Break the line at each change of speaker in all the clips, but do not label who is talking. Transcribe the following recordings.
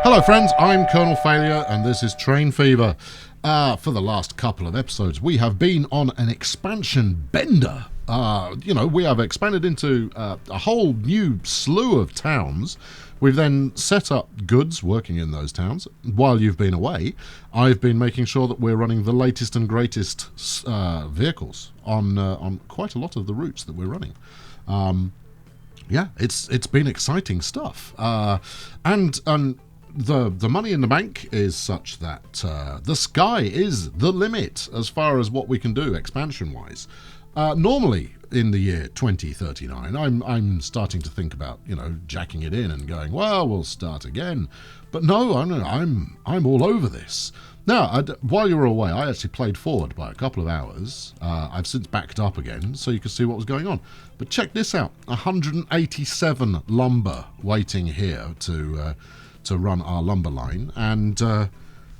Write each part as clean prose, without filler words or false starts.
Hello friends, I'm Colonel Failure and this is Train Fever. For the last couple of episodes we have been on an expansion bender. We have expanded into a whole new slew of towns. We've then set up goods working in those towns. While you've been away, I've been making sure that we're running the latest and greatest vehicles on quite a lot of the routes that we're running. Yeah, it's been exciting stuff. And the money in the bank is such that the sky is the limit as far as what we can do expansion-wise. Normally, in the year 2039, I'm starting to think about jacking it in and going, well, we'll start again. But no, I'm all over this. Now, while you were away, I actually played forward by a couple of hours. I've since backed up again, so you can see what was going on. But check this out: 187 lumber waiting here to run our lumber line, and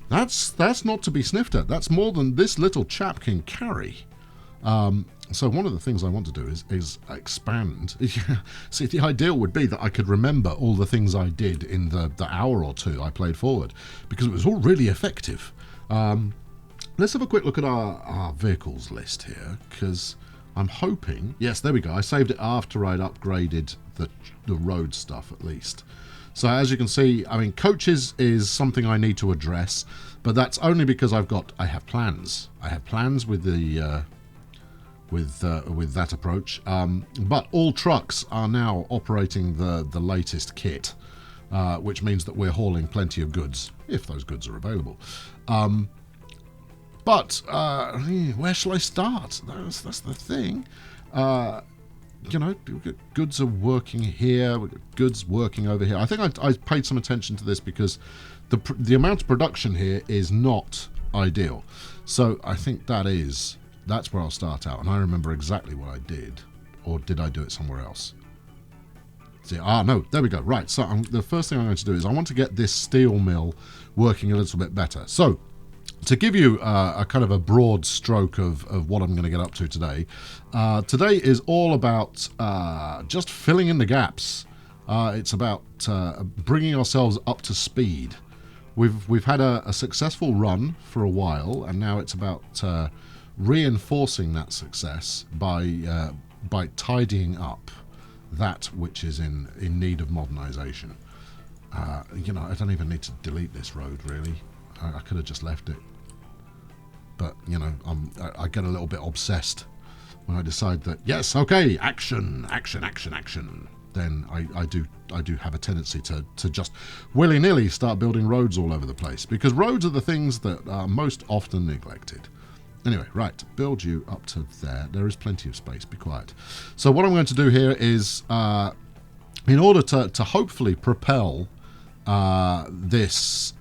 that's not to be sniffed at. That's more than this little chap can carry. So one of the things I want to do is expand. See, the ideal would be that I could remember all the things I did in the hour or two I played forward, because it was all really effective. Let's have a quick look at our vehicles list here, because I'm hoping... Yes, there we go. I saved it after I'd upgraded the road stuff, at least. So as you can see, I mean, coaches is something I need to address, but that's only because I have plans. I have plans with the... with that approach, but all trucks are now operating the latest kit, which means that we're hauling plenty of goods, if those goods are available. But where shall I start? That's the thing. Goods are working here, we've got goods working over here. I think I paid some attention to this because the amount of production here is not ideal. So I think that's where I'll start out, and I remember exactly what I did. Or did I do it somewhere else? See, no, there we go. Right, so the first thing I'm going to do is I want to get this steel mill working a little bit better. So, to give you a kind of a broad stroke of what I'm going to get up to today, today is all about just filling in the gaps. It's about bringing ourselves up to speed. We've had a successful run for a while, and now it's about... reinforcing that success by tidying up that which is in need of modernization. I don't even need to delete this road, really. I could have just left it. But, I get a little bit obsessed when I decide that, yes, okay, action. Then I do have a tendency to just willy-nilly start building roads all over the place, because roads are the things that are most often neglected. Anyway, right, build you up to there. There is plenty of space, be quiet. So what I'm going to do here is, in order to hopefully propel this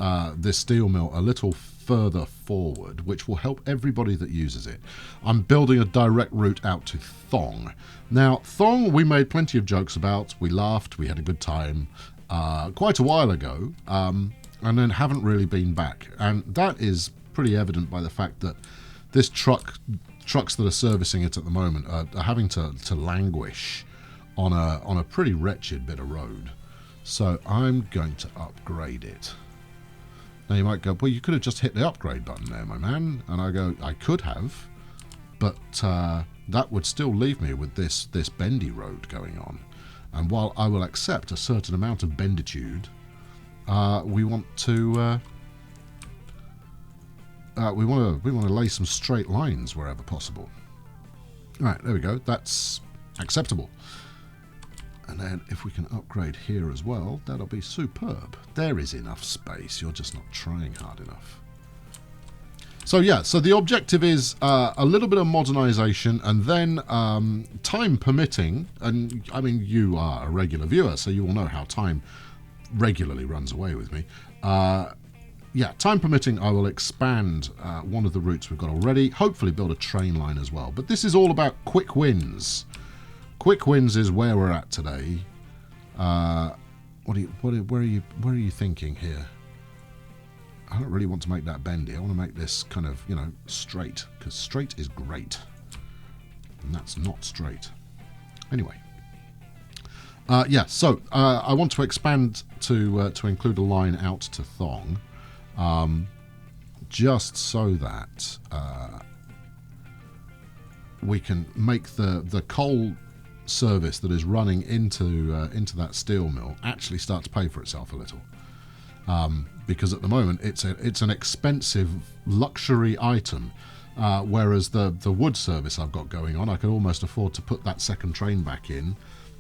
steel mill a little further forward, which will help everybody that uses it, I'm building a direct route out to Thong. Now, Thong we made plenty of jokes about. We laughed, we had a good time quite a while ago, and then haven't really been back. And that is pretty evident by the fact that this trucks that are servicing it at the moment are having to languish on a pretty wretched bit of road. So I'm going to upgrade it. Now you might go, well, you could have just hit the upgrade button there, my man. And I go, I could have, but that would still leave me with this bendy road going on. And while I will accept a certain amount of benditude, we want to... we want to lay some straight lines wherever possible. Right, there we go. That's acceptable. And then if we can upgrade here as well, that'll be superb. There is enough space. You're just not trying hard enough. So yeah, so the objective is a little bit of modernization, and then time permitting, and I mean, you are a regular viewer, so you will know how time regularly runs away with me. Yeah, time permitting, I will expand one of the routes we've got already. Hopefully build a train line as well. But this is all about quick wins. Quick wins is where we're at today. Where are you thinking here? I don't really want to make that bendy. I want to make this kind of, straight, because straight is great. And that's not straight. Anyway. Yeah, so I want to expand to include a line out to Thong, just so that we can make the coal service that is running into that steel mill actually start to pay for itself a little. Because at the moment it's an expensive luxury item, whereas the wood service I've got going on, I could almost afford to put that second train back in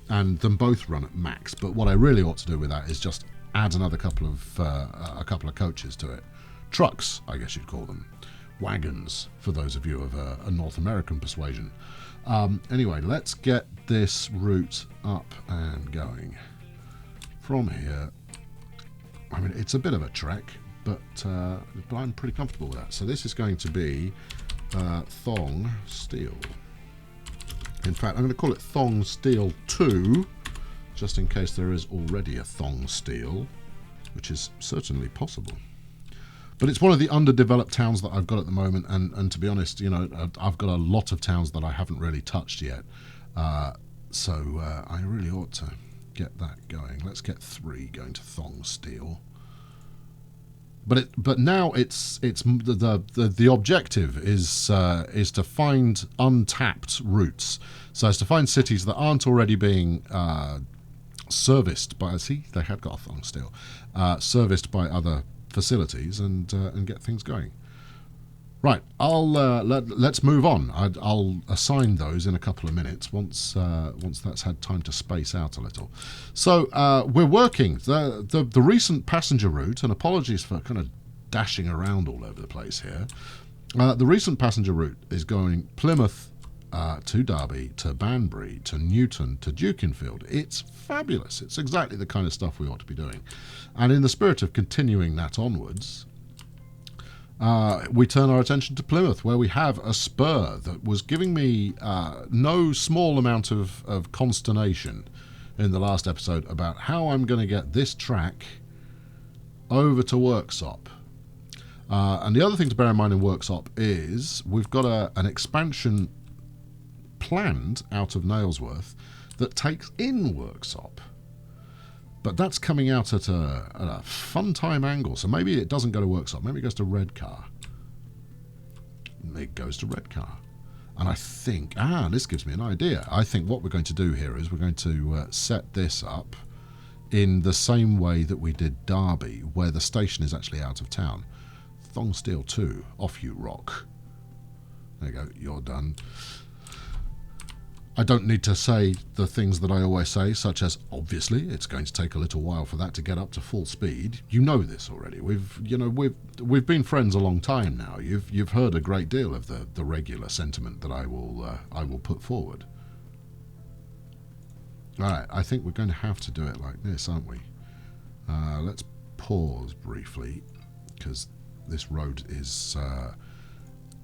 and them both run at max. But what I really ought to do with that is just add another couple of coaches to it. Trucks, I guess you'd call them. Wagons, for those of you of a North American persuasion. Anyway, let's get this route up and going. From here, I mean, it's a bit of a trek, but I'm pretty comfortable with that. So this is going to be Thong Steel. In fact, I'm going to call it Thong Steel 2, just in case there is already a Thong Steel, which is certainly possible. But it's one of the underdeveloped towns that I've got at the moment, and to be honest, you know, I've got a lot of towns that I haven't really touched yet. So I really ought to get that going. Let's get 3 going to Thong Steel. But now it's the objective is to find untapped routes, so as to find cities that aren't already being serviced by. See, they have got a Thong Steel, serviced by other facilities, and get things going. Right, let's move on. I'll assign those in a couple of minutes once that's had time to space out a little. So we're working the recent passenger route, and apologies for kind of dashing around all over the place here. The recent passenger route is going Plymouth to Derby to Banbury to Newton to Dukinfield. It's fabulous. It's exactly the kind of stuff we ought to be doing. And in the spirit of continuing that onwards, we turn our attention to Plymouth, where we have a spur that was giving me no small amount of consternation in the last episode about how I'm going to get this track over to Worksop. And the other thing to bear in mind in Worksop is we've got an expansion planned out of Nailsworth that takes in Worksop. But that's coming out at a fun time angle. So maybe it doesn't go to Worksop. Maybe it goes to Redcar. It goes to Redcar. And I think, this gives me an idea. I think what we're going to do here is we're going to set this up in the same way that we did Derby, where the station is actually out of town. Thong Steel 2, off you rock. There you go, you're done. I don't need to say the things that I always say, such as, obviously, it's going to take a little while for that to get up to full speed. You know this already. We've been friends a long time now. You've heard a great deal of the regular sentiment that I will put forward. All right, I think we're going to have to do it like this, aren't we? Let's pause briefly, because this road is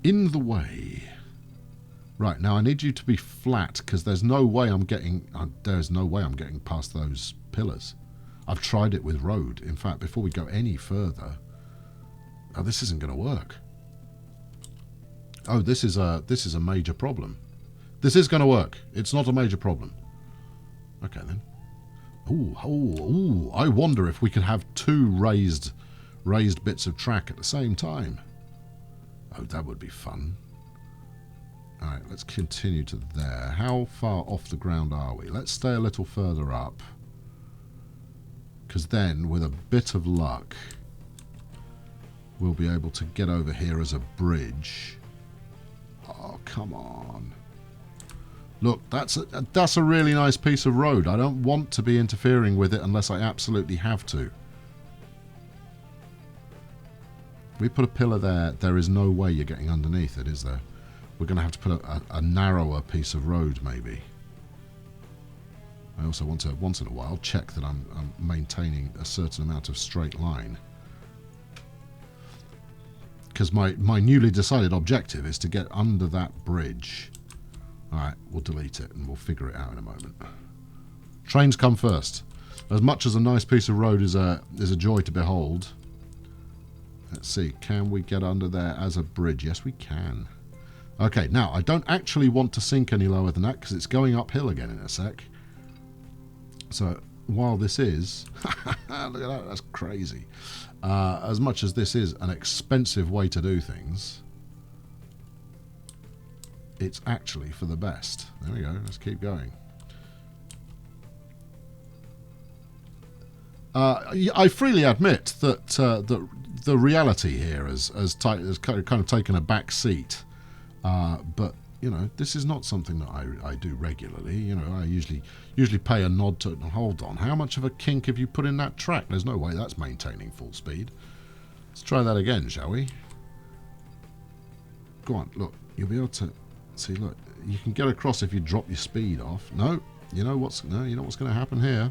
in the way. Right, now I need you to be flat, because there's no way I'm getting past those pillars. I've tried it with road. In fact, before we go any further, this isn't going to work. Oh, this is a major problem. This is going to work. It's not a major problem. Okay then. Ooh! I wonder if we could have 2 raised bits of track at the same time. Oh, that would be fun. Alright, let's continue to there. How far off the ground are we? Let's stay a little further up. Because then, with a bit of luck, we'll be able to get over here as a bridge. Oh, come on. Look, that's a really nice piece of road. I don't want to be interfering with it unless I absolutely have to. We put a pillar there. There is no way you're getting underneath it, is there? We're going to have to put a narrower piece of road, maybe. I also want to, once in a while, check that I'm maintaining a certain amount of straight line. Because my newly decided objective is to get under that bridge. Alright, we'll delete it and we'll figure it out in a moment. Trains come first. As much as a nice piece of road is a joy to behold. Let's see, can we get under there as a bridge? Yes, we can. Okay, now, I don't actually want to sink any lower than that because it's going uphill again in a sec. So while this is, look at that, that's crazy. As much as this is an expensive way to do things, it's actually for the best. There we go, let's keep going. I freely admit that the reality here has kind of taken a back seat, but you know, this is not something that I do regularly. You know, I usually pay a nod to, hold on, how much of a kink have you put in that track? There's no way that's maintaining full speed. Let's try that again, shall we? Go on, look, you'll be able to see, look, you can get across if you drop your speed off. No, you know what's going to happen here?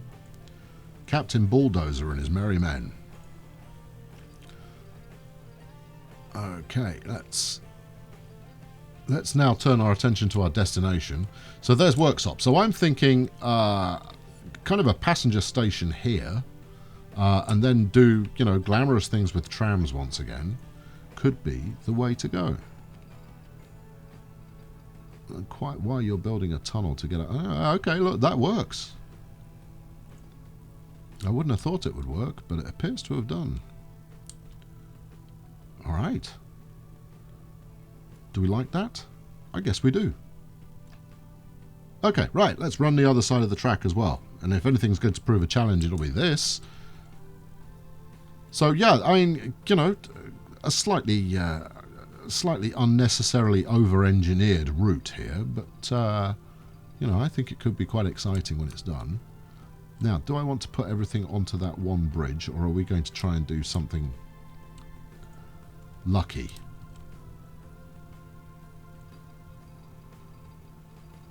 Captain Bulldozer and his merry men. Okay, let's now turn our attention to our destination. So there's Worksop. So I'm thinking kind of a passenger station here, and then do, you know, glamorous things with trams once again. Could be the way to go. Quite why you're building a tunnel to get it. Okay, look, that works. I wouldn't have thought it would work, but it appears to have done. Alright. Do we like that? I guess we do. Okay, right, let's run the other side of the track as well. And if anything's going to prove a challenge, it'll be this. So, yeah, I mean, you know, a slightly unnecessarily over-engineered route here, but, you know, I think it could be quite exciting when it's done. Now, do I want to put everything onto that one bridge, or are we going to try and do something lucky?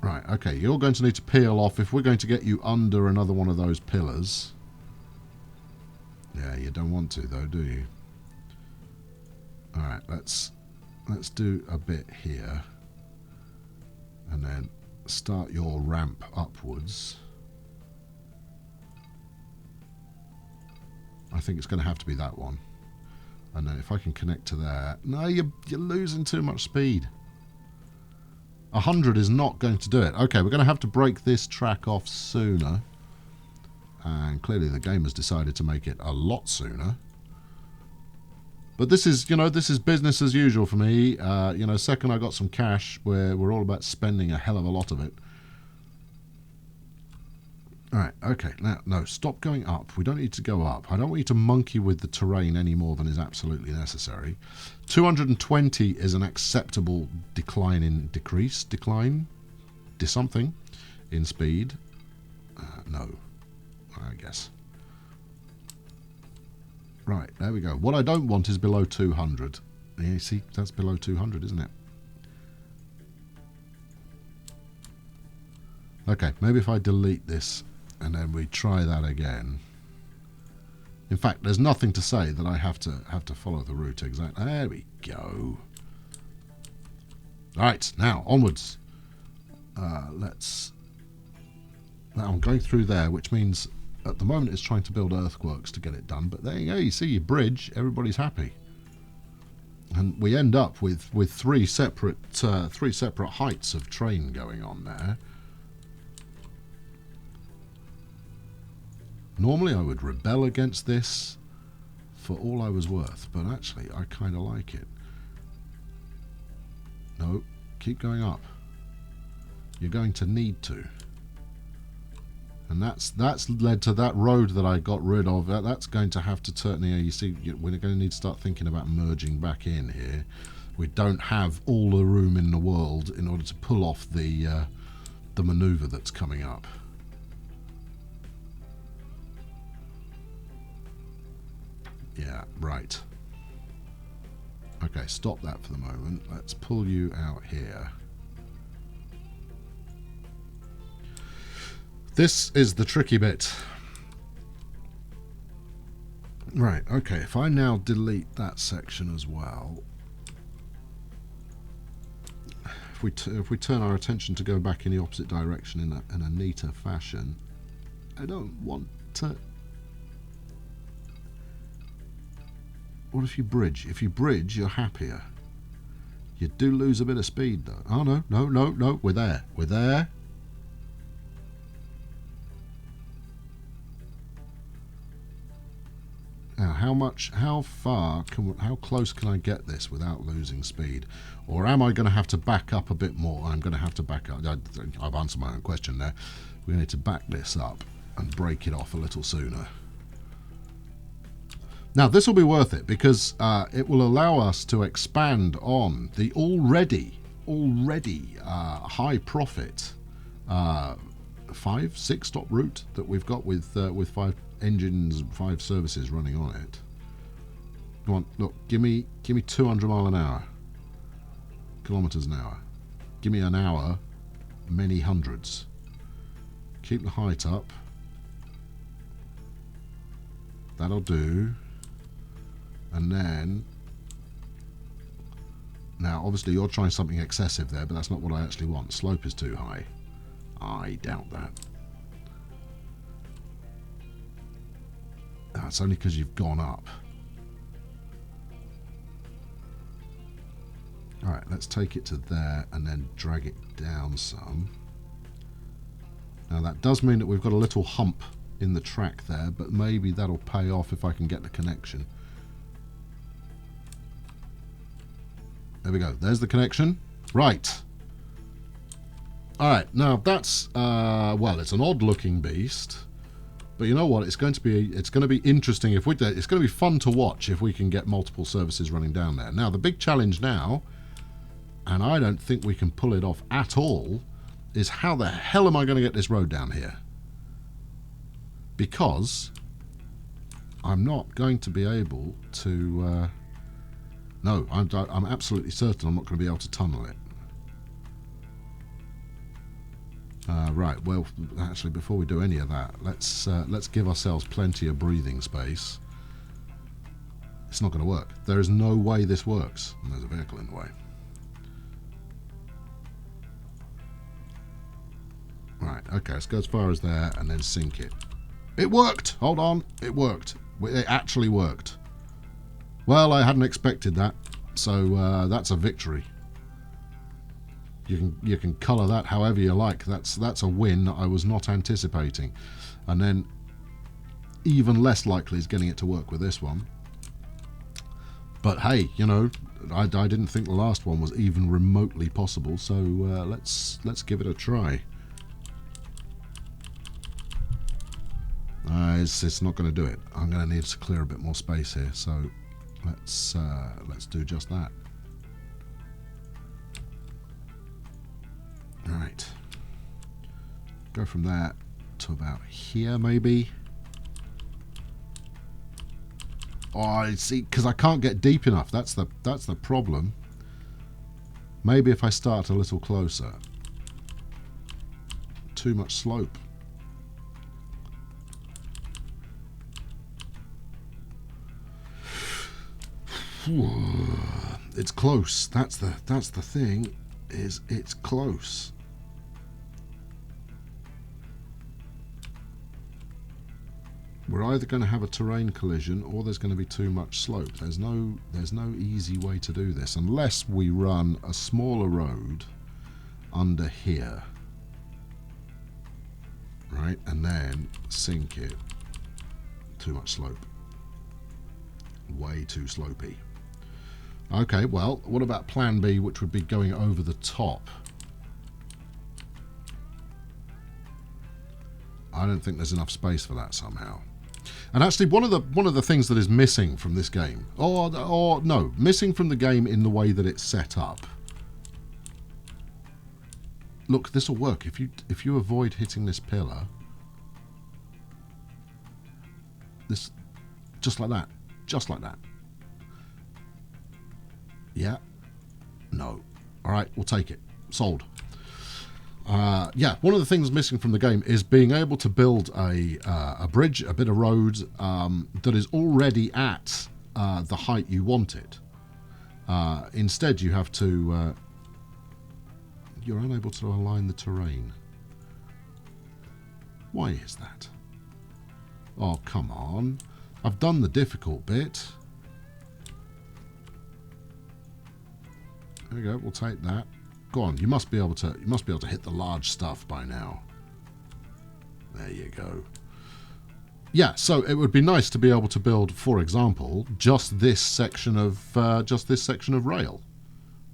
Right, okay, you're going to need to peel off if we're going to get you under another one of those pillars. Yeah, you don't want to though, do you? Alright, let's do a bit here. And then start your ramp upwards. I think it's going to have to be that one. And then if I can connect to there... No, you're losing too much speed. 100 is not going to do it. Okay, we're going to have to break this track off sooner. And clearly the game has decided to make it a lot sooner. But this is, you know, this is business as usual for me. You know, second I got some cash, we're all about spending a hell of a lot of it. Alright, okay, now, no, stop going up. We don't need to go up. I don't want you to monkey with the terrain any more than is absolutely necessary. 220 is an acceptable decline something in speed. No, I guess. Right, there we go. What I don't want is below 200. Yeah, you see, that's below 200, isn't it? Okay, maybe if I delete this and then we try that again. In fact, there's nothing to say that I have to follow the route exactly. There we go. Right, now onwards. Let's. Now I'm going through there, which means at the moment it's trying to build earthworks to get it done. But there you go. You see your bridge. Everybody's happy, and we end up with three separate heights of train going on there. Normally I would rebel against this for all I was worth, but actually I kind of like it. No, keep going up. You're going to need to. And that's led to that road that I got rid of. That's going to have to turn. You see, we're going to need to start thinking about merging back in here. We don't have all the room in the world in order to pull off the maneuver that's coming up. Yeah, right. Okay, stop that for the moment. Let's pull you out here. This is the tricky bit. Right, okay, if I now delete that section as well, if we turn our attention to go back in the opposite direction in a neater fashion, I don't want to... What if you bridge? If you bridge, you're happier. You do lose a bit of speed, though. Oh, no, no, no, no. We're there. We're there. how close can I get this without losing speed? Or am I going to have to back up a bit more? I'm going to have to back up. I've answered my own question there. We need to back this up and break it off a little sooner. Now, this will be worth it because it will allow us to expand on the already high profit 5-6 stop route that we've got with 5 engines, 5 services running on it. Come on, look, give me 200 mile an hour, kilometers an hour. Give me an hour, many hundreds. Keep the height up. That'll do. And then, now obviously you're trying something excessive there, but that's not what I actually want. Slope is too high. I doubt that. That's only because you've gone up. Alright, let's take it to there and then drag it down some. Now that does mean that we've got a little hump in the track there, but maybe that'll pay off if I can get the connection. There we go. There's the connection. Right. Alright, now that's, well, it's an odd-looking beast. But you know what? It's going to be interesting if we do. It's going to be fun to watch if we can get multiple services running down there. Now, the big challenge now, and I don't think we can pull it off at all, is how the hell am I going to get this road down here? Because I'm not going to be able to... no, I'm absolutely certain I'm not going to be able to tunnel it. Right, well, actually, before we do any of that, let's give ourselves plenty of breathing space. It's not going to work. There is no way this works. And there's a vehicle in the way. Right, okay, let's go as far as there and then sink it. It worked! Hold on, it worked. It actually worked. Well, I hadn't expected that, so that's a victory. You can colour that however you like. That's a win I was not anticipating. And then even less likely is getting it to work with this one. But hey, you know, I didn't think the last one was even remotely possible, so let's give it a try. It's not going to do it. I'm going to need to clear a bit more space here, so let's do just that. Right. Go from there to about here, maybe. Oh, I see, because I can't get deep enough. That's the problem. Maybe if I start a little closer. Too much slope. It's close. That's the thing. Is it's close. We're either going to have a terrain collision or there's going to be too much slope. There's no easy way to do this unless we run a smaller road under here, right, and then sink it. Too much slope. Way too slopey. Okay, well, what about plan B, which would be going over the top? I don't think there's enough space for that somehow. And actually, one of the things that is missing from this game, or no, missing from the game in the way that it's set up. Look, this will work if you avoid hitting this pillar. This, just like that, just like that. Yeah. No. All right, we'll take it. Sold. Yeah, one of the things missing from the game is being able to build a bridge, a bit of road that is already at the height you want it. Instead, you have to... you're unable to align the terrain. Why is that? Oh, come on. I've done the difficult bit. There we go. We'll take that. Go on. You must be able to hit the large stuff by now. There you go. yeah, so it would be nice to be able to build, for example, just this section of rail,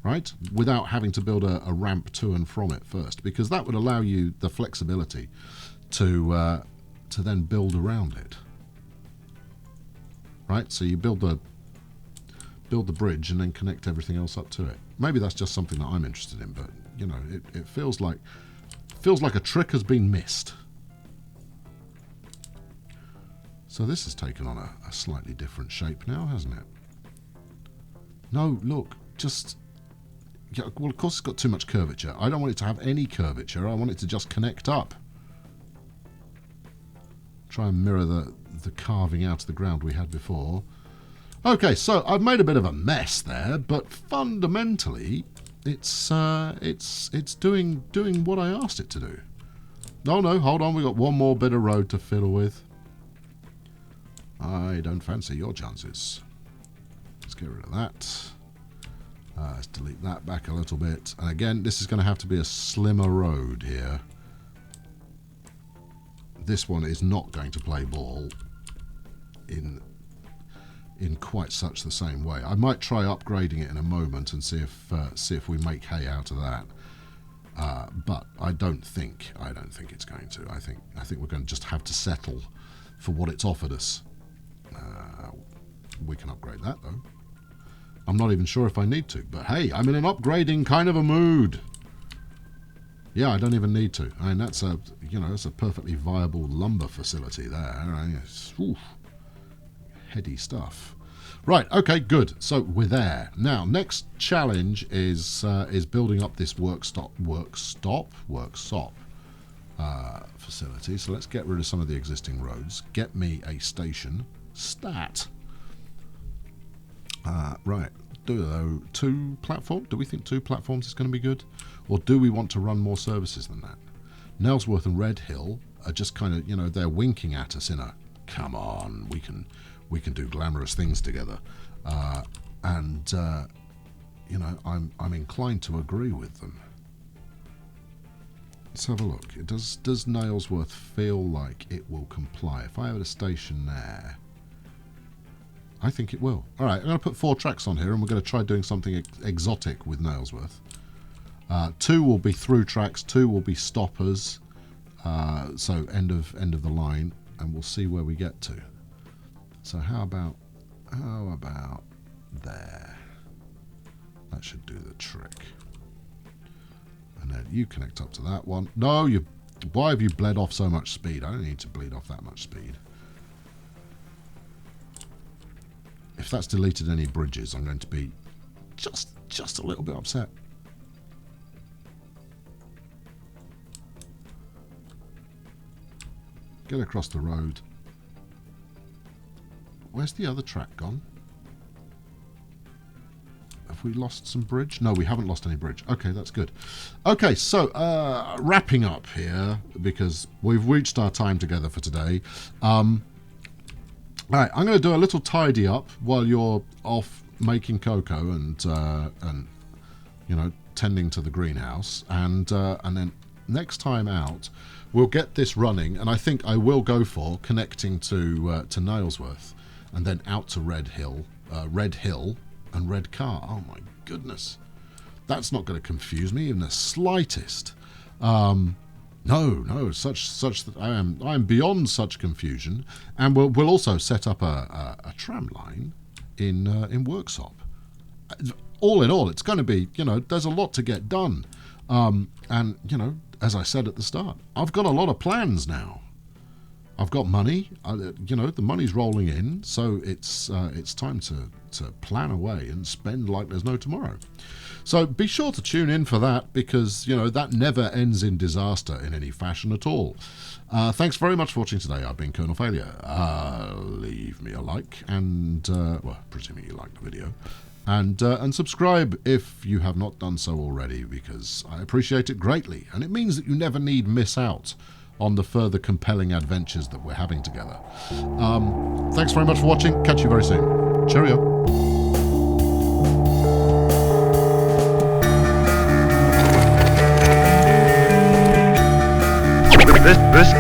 right? Without having to build a ramp to and from it first, because that would allow you the flexibility to then build around it, right? So you build the bridge and then connect everything else up to it. Maybe that's just something that I'm interested in, but you know, it feels like a trick has been missed. So this has taken on a slightly different shape now, hasn't it? No, look, just... Yeah, well, of course it's got too much curvature. I don't want it to have any curvature. I want it to just connect up. Try and mirror the carving out of the ground we had before. Okay, so I've made a bit of a mess there, but fundamentally, it's doing what I asked it to do. Oh no, hold on, we've got one more bit of road to fiddle with. I don't fancy your chances. Let's get rid of that. Let's delete that back a little bit. And again, this is going to have to be a slimmer road here. This one is not going to play ball in quite such the same way. I might try upgrading it in a moment and see if we make hay out of that. But I don't think it's going to. I think we're going to just have to settle for what it's offered us. We can upgrade that though. I'm not even sure if I need to, but hey, I'm in an upgrading kind of a mood. Yeah, I don't even need to. I mean, that's a perfectly viable lumber facility there. Oof, heady stuff. Right, okay, good. So we're there. Now, next challenge is building up this workshop facility. So let's get rid of some of the existing roads. Get me a station. Stat. Right. Do 2 platforms? Do we think 2 platforms is going to be good? Or do we want to run more services than that? Nailsworth and Red Hill are just kind of, they're winking at us in a, come on, we can do glamorous things together. I'm inclined to agree with them. Let's have a look. Does Nailsworth feel like it will comply? If I have a station there, I think it will. All right, I'm going to put 4 tracks on here, and we're going to try doing something exotic with Nailsworth. 2 will be through tracks, 2 will be stoppers, so end of the line, and we'll see where we get to. So how about there? That should do the trick. And then you connect up to that one. No, why have you bled off so much speed? I don't need to bleed off that much speed. If that's deleted any bridges, I'm going to be just a little bit upset. Get across the road. Where's the other track gone? Have we lost some bridge? No, we haven't lost any bridge. Okay, that's good. Okay, so wrapping up here, because we've reached our time together for today. All right, I'm going to do a little tidy up while you're off making cocoa and tending to the greenhouse, and then next time out we'll get this running, and I think I will go for connecting to Nailsworth and then out to Red Hill and Red Car. Oh my goodness, that's not going to confuse me in the slightest. No, such I am beyond such confusion, and we'll also set up a tram line in Worksop. All in all, it's going to be, there's a lot to get done, and as I said at the start, I've got a lot of plans now. I've got money, the money's rolling in, so it's time to plan away and spend like there's no tomorrow. So be sure to tune in for that, because that never ends in disaster in any fashion at all. Thanks very much for watching today. I've been Colonel Failure. Leave me a like, and well, presuming you liked the video, and subscribe if you have not done so already, because I appreciate it greatly, and it means that you never need miss out on the further compelling adventures that we're having together. Thanks very much for watching. Catch you very soon. Cheerio.
This